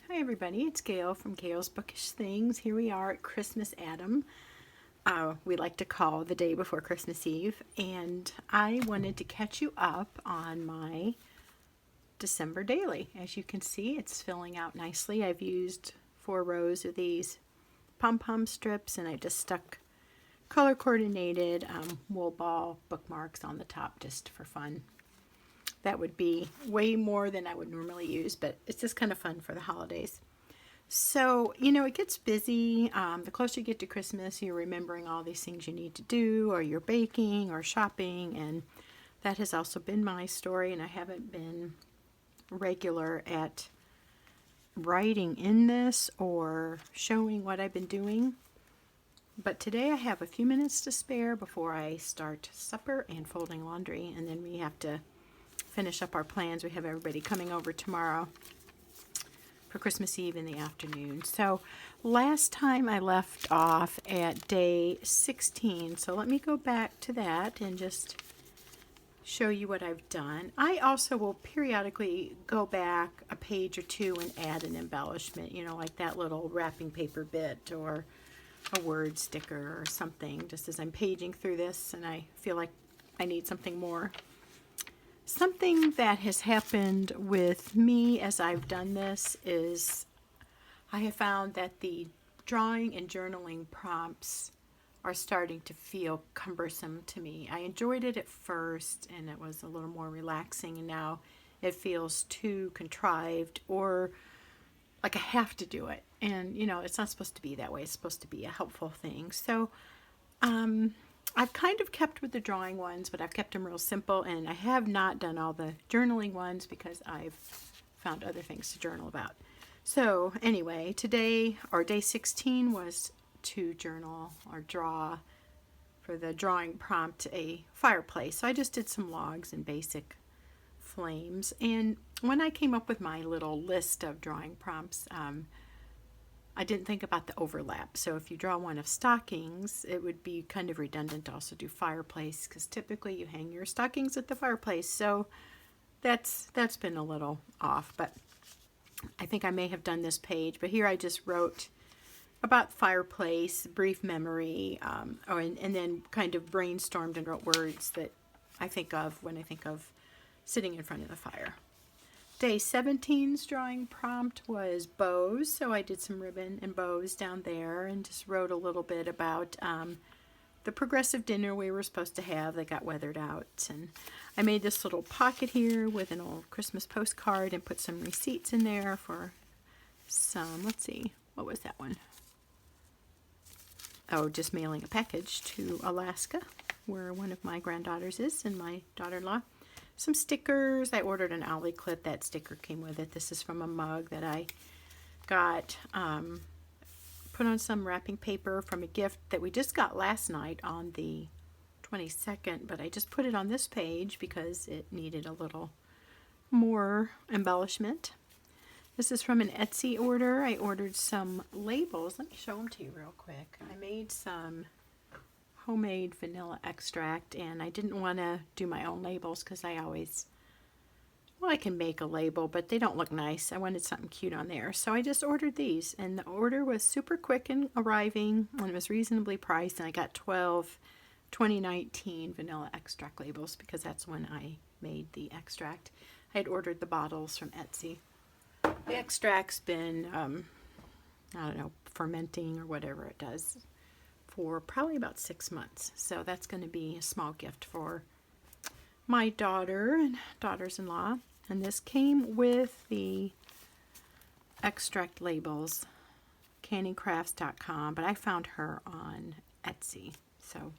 Hi everybody, it's Gail from Gail's Bookish Things. Here we are at Christmas Adam. We like to call the day before Christmas Eve, and I wanted to catch you up on my December daily. As you can see, it's filling out nicely. I've used 4 rows of these pom-pom strips, and I just stuck color coordinated wool ball bookmarks on the top just for fun. That would be way more than I would normally use, but it's just kind of fun for the holidays. So, it gets busy. The closer you get to Christmas, you're remembering all these things you need to do, or you're baking or shopping, and that has also been my story, and I haven't been regular at writing in this or showing what I've been doing. But today I have a few minutes to spare before I start supper and folding laundry, and then we have to finish up our plans. We have everybody coming over tomorrow for Christmas Eve in the afternoon. So last time I left off at day 16. So let me go back to that and just show you what I've done. I also will periodically go back a page or two and add an embellishment, like that little wrapping paper bit or a word sticker or something, just as I'm paging through this and I feel like I need something more. Something that has happened with me as I've done this is I have found that the drawing and journaling prompts are starting to feel cumbersome to me. I enjoyed it at first and it was a little more relaxing, and now it feels too contrived or like I have to do it. And it's not supposed to be that way. It's supposed to be a helpful thing. So I've kind of kept with the drawing ones, but I've kept them real simple, and I have not done all the journaling ones because I've found other things to journal about. So anyway, today, or day 16, was to journal or draw for the drawing prompt a fireplace. So I just did some logs and basic flames. And when I came up with my little list of drawing prompts, I didn't think about the overlap. So if you draw one of stockings, it would be kind of redundant to also do fireplace, because typically you hang your stockings at the fireplace. So that's been a little off, but I think I may have done this page. But here I just wrote about fireplace, brief memory, and then kind of brainstormed and wrote words that I think of when I think of sitting in front of the fire. Day 17's drawing prompt was bows, so I did some ribbon and bows down there and just wrote a little bit about the progressive dinner we were supposed to have that got weathered out. And I made this little pocket here with an old Christmas postcard and put some receipts in there for some, let's see, what was that one? Oh, just mailing a package to Alaska, where one of my granddaughters is and my daughter-in-law. Some stickers. I ordered an Ollie clip. That sticker came with it. This is from a mug that I got. Put on some wrapping paper from a gift that we just got last night on the 22nd, but I just put it on this page because it needed a little more embellishment. This is from an Etsy order. I ordered some labels. Let me show them to you real quick. I made some homemade vanilla extract, and I didn't want to do my own labels because I can make a label, but they don't look nice. I wanted something cute on there, so I just ordered these, and the order was super quick in arriving, and it was reasonably priced, and I got 12 2019 vanilla extract labels because that's when I made the extract. I had ordered the bottles from Etsy. The extract's been fermenting or whatever it does for probably about 6 months. So that's going to be a small gift for my daughter and daughters-in-law. And this came with the extract labels, canningcrafts.com, but I found her on Etsy. So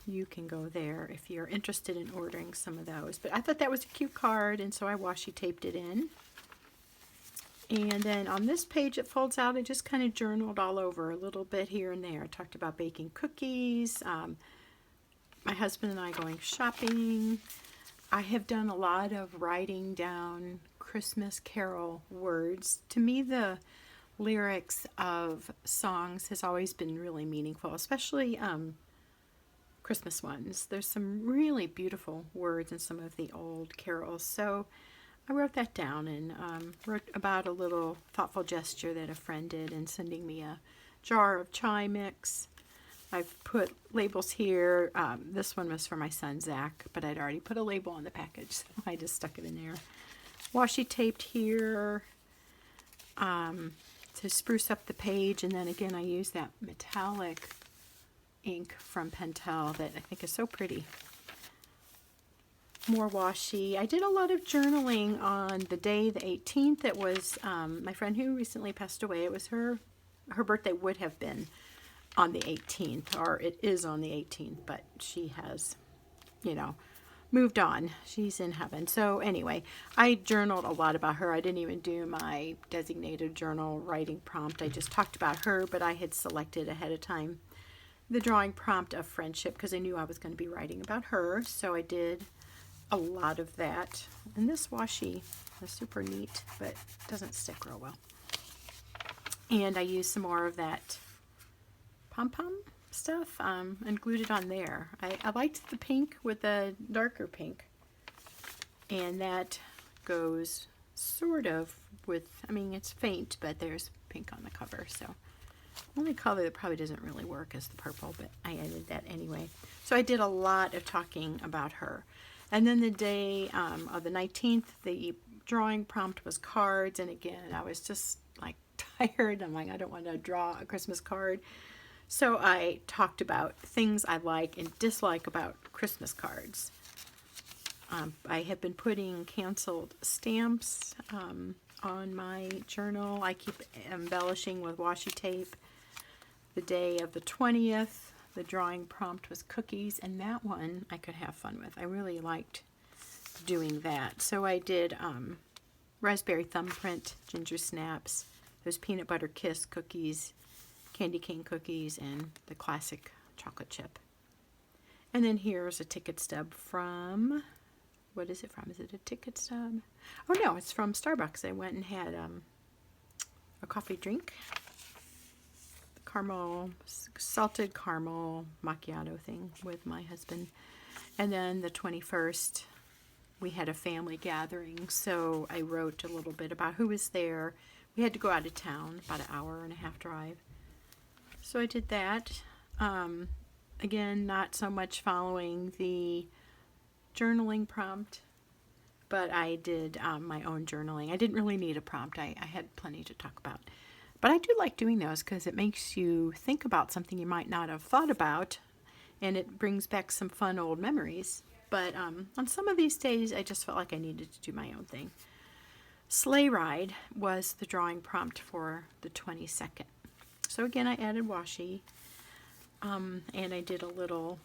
you can go there if you're interested in ordering some of those. But I thought that was a cute card, and so I washi taped it in. And then on this page it folds out, I just kind of journaled all over a little bit here and there. I talked about baking cookies, my husband and I going shopping. I have done a lot of writing down Christmas carol words. To me, the lyrics of songs has always been really meaningful, especially Christmas ones. There's some really beautiful words in some of the old carols. So I wrote that down and wrote about a little thoughtful gesture that a friend did in sending me a jar of chai mix. I've put labels here. This one was for my son, Zach, but I'd already put a label on the package, so I just stuck it in there. Washi taped here to spruce up the page, and then again I use that metallic ink from Pentel that I think is so pretty. More washi. I did a lot of journaling on the day, the 18th. It was my friend who recently passed away. It was her birthday would have been on the 18th, or it is on the 18th, but she has, moved on. She's in heaven. So anyway, I journaled a lot about her. I didn't even do my designated journal writing prompt. I just talked about her, but I had selected ahead of time the drawing prompt of friendship because I knew I was going to be writing about her. So I did a lot of that. And this washi is super neat, but doesn't stick real well. And I used some more of that pom-pom stuff and glued it on there. I liked the pink with the darker pink. And that goes sort of with, it's faint, but there's pink on the cover. So the only color that probably doesn't really work is the purple, but I added that anyway. So I did a lot of talking about her. And then the day of the 19th, the drawing prompt was cards. And again, I was just like tired. I'm like, I don't want to draw a Christmas card. So I talked about things I like and dislike about Christmas cards. I have been putting canceled stamps on my journal. I keep embellishing with washi tape. The day of the 20th, the drawing prompt was cookies, and that one I could have fun with. I really liked doing that. So I did raspberry thumbprint, ginger snaps, those peanut butter kiss cookies, candy cane cookies, and the classic chocolate chip. And then here's a ticket stub from, what is it from? Is it a ticket stub? Oh no, it's from Starbucks. I went and had a coffee drink. Caramel, salted caramel macchiato thing with my husband. And then the 21st, we had a family gathering, so I wrote a little bit about who was there. We had to go out of town, about an hour and a half drive. So I did that. Again, not so much following the journaling prompt, but I did my own journaling. I didn't really need a prompt. I had plenty to talk about. But I do like doing those because it makes you think about something you might not have thought about, and it brings back some fun old memories. But on some of these days, I just felt like I needed to do my own thing. Sleigh ride was the drawing prompt for the 22nd. So again, I added washi, and I did a little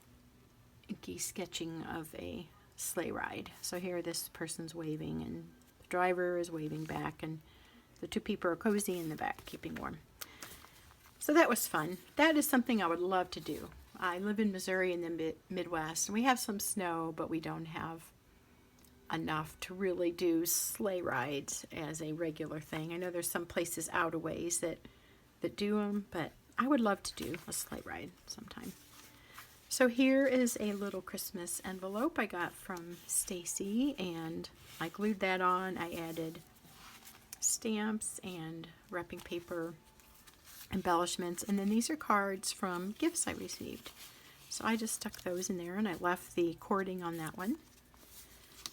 inky sketching of a sleigh ride. So here this person's waving, and the driver is waving back, and the two people are cozy in the back, keeping warm. So that was fun. That is something I would love to do. I live in Missouri in the Midwest, and we have some snow, but we don't have enough to really do sleigh rides as a regular thing. I know there's some places out a ways that do them, but I would love to do a sleigh ride sometime. So here is a little Christmas envelope I got from Stacy, and I glued that on. I added stamps and wrapping paper embellishments, and then these are cards from gifts I received. So I just stuck those in there, and I left the cording on that one.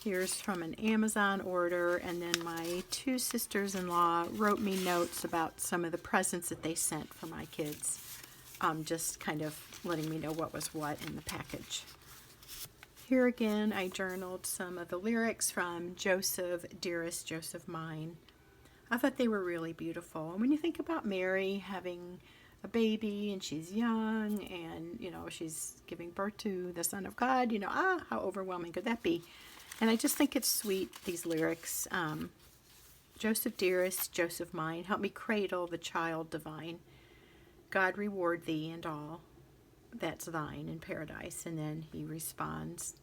Here's from an Amazon order, and then my two sisters-in-law wrote me notes about some of the presents that they sent for my kids, just kind of letting me know what was what in the package. Here again, I journaled some of the lyrics from Joseph, Dearest Joseph Mine. I thought they were really beautiful. And when you think about Mary having a baby, and she's young, and, she's giving birth to the Son of God, how overwhelming could that be? And I just think it's sweet, these lyrics. Joseph dearest, Joseph mine, help me cradle the child divine. God reward thee and all that's thine in paradise. And then he responds,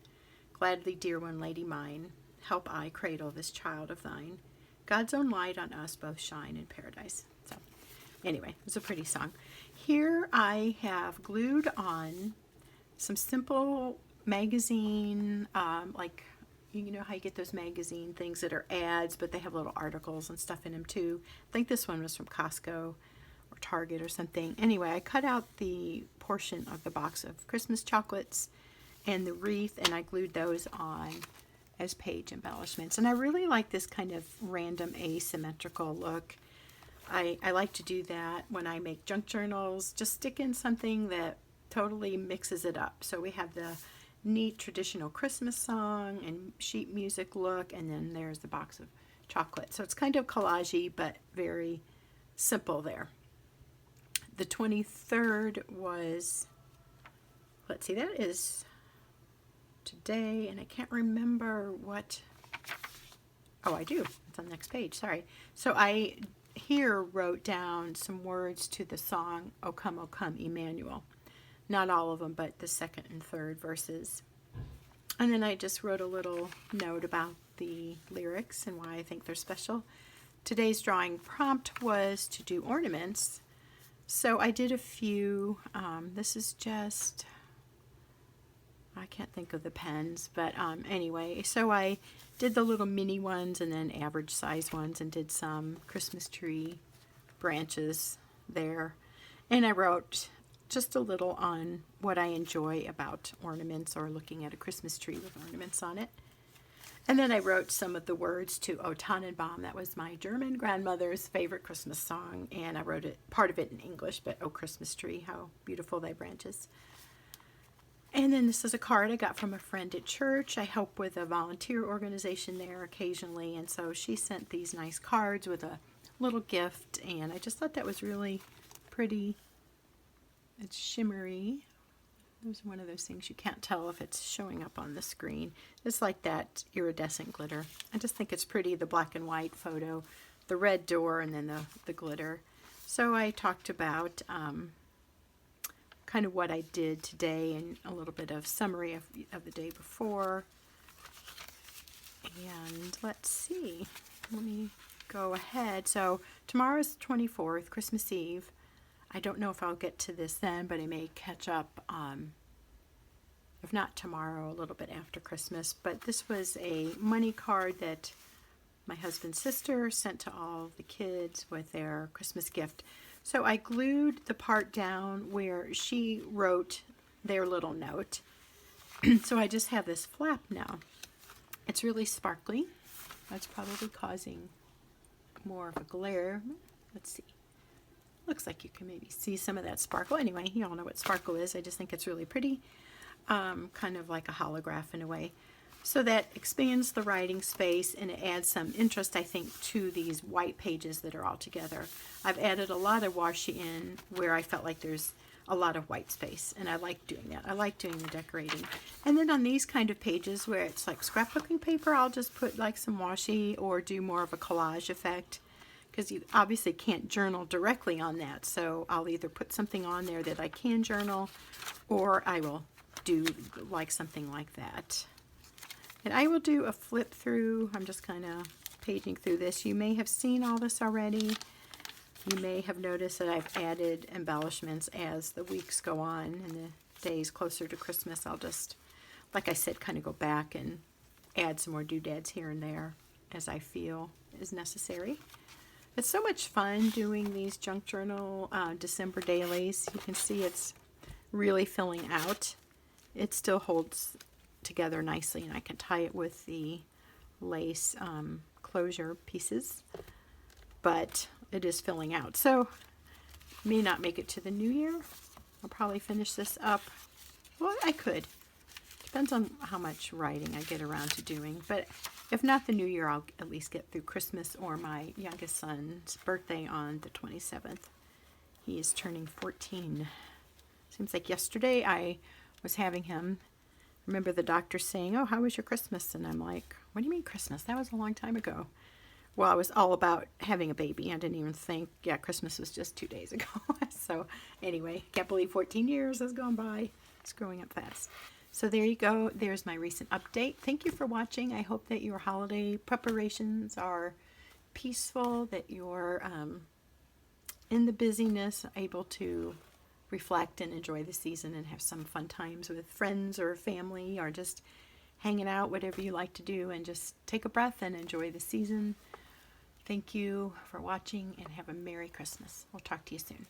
gladly, dear one, lady mine, help I cradle this child of thine. God's own light on us both shine in paradise. So anyway, it's a pretty song. Here I have glued on some simple magazine, you know how you get those magazine things that are ads, but they have little articles and stuff in them too. I think this one was from Costco or Target or something. Anyway, I cut out the portion of the box of Christmas chocolates and the wreath, and I glued those on as page embellishments. And I really like this kind of random asymmetrical look. I like to do that when I make junk journals. Just stick in something that totally mixes it up. So we have the neat traditional Christmas song and sheet music look, and then there's the box of chocolate. So it's kind of collagey, but very simple there. The 23rd was, let's see, that is today, and I can't remember what, oh, I do. It's on the next page, sorry. So I here wrote down some words to the song, O Come, Emmanuel. Not all of them, but the second and third verses. And then I just wrote a little note about the lyrics and why I think they're special. Today's drawing prompt was to do ornaments. So I did a few. This is just, I can't think of the pens, but anyway, so I did the little mini ones and then average size ones and did some Christmas tree branches there. And I wrote just a little on what I enjoy about ornaments or looking at a Christmas tree with ornaments on it. And then I wrote some of the words to O Tannenbaum. That was my German grandmother's favorite Christmas song, and I wrote it, part of it in English, but O Christmas tree, how beautiful thy branches. And then this is a card I got from a friend at church. I help with a volunteer organization there occasionally, and so she sent these nice cards with a little gift, and I just thought that was really pretty. It's shimmery. It was one of those things you can't tell if it's showing up on the screen. It's like that iridescent glitter. I just think it's pretty, the black and white photo, the red door, and then the glitter. So I talked about kind of what I did today and a little bit of summary of the day before. And let's see. Let me go ahead. So tomorrow's the 24th, Christmas Eve. I don't know if I'll get to this then, but I may catch up, if not tomorrow, a little bit after Christmas. But this was a money card that my husband's sister sent to all the kids with their Christmas gift. So I glued the part down where she wrote their little note. So I just have this flap now. It's really sparkly. That's probably causing more of a glare. Let's see. Looks like you can maybe see some of that sparkle. Anyway, you all know what sparkle is. I just think it's really pretty. Kind of like a holograph in a way. So that expands the writing space and it adds some interest, I think, to these white pages that are all together. I've added a lot of washi in where I felt like there's a lot of white space, and I like doing that. I like doing the decorating. And then on these kind of pages where it's like scrapbooking paper, I'll just put like some washi or do more of a collage effect, because you obviously can't journal directly on that. So I'll either put something on there that I can journal, or I will do like something like that. And I will do a flip through. I'm just kind of paging through this. You may have seen all this already. You may have noticed that I've added embellishments as the weeks go on and the days closer to Christmas. I'll just, like I said, kind of go back and add some more doodads here and there as I feel is necessary. It's so much fun doing these junk journal December dailies. You can see it's really filling out. It still holds together nicely, and I can tie it with the lace closure pieces, but it is filling out. So may not make it to the new year. I'll probably finish this up. Well, I could. Depends on how much writing I get around to doing, but if not the new year, I'll at least get through Christmas or my youngest son's birthday on the 27th. He is turning 14. Seems like yesterday I was having him. Remember the doctor saying, "Oh, how was your Christmas?" And I'm like, "What do you mean Christmas? That was a long time ago." Well, I was all about having a baby. I didn't even think, Christmas was just 2 days ago. So anyway, can't believe 14 years has gone by. It's growing up fast. So there you go. There's my recent update. Thank you for watching. I hope that your holiday preparations are peaceful, that you're in the busyness able to reflect and enjoy the season and have some fun times with friends or family, or just hanging out, whatever you like to do, and just take a breath and enjoy the season. Thank you for watching and have a Merry Christmas. We'll talk to you soon.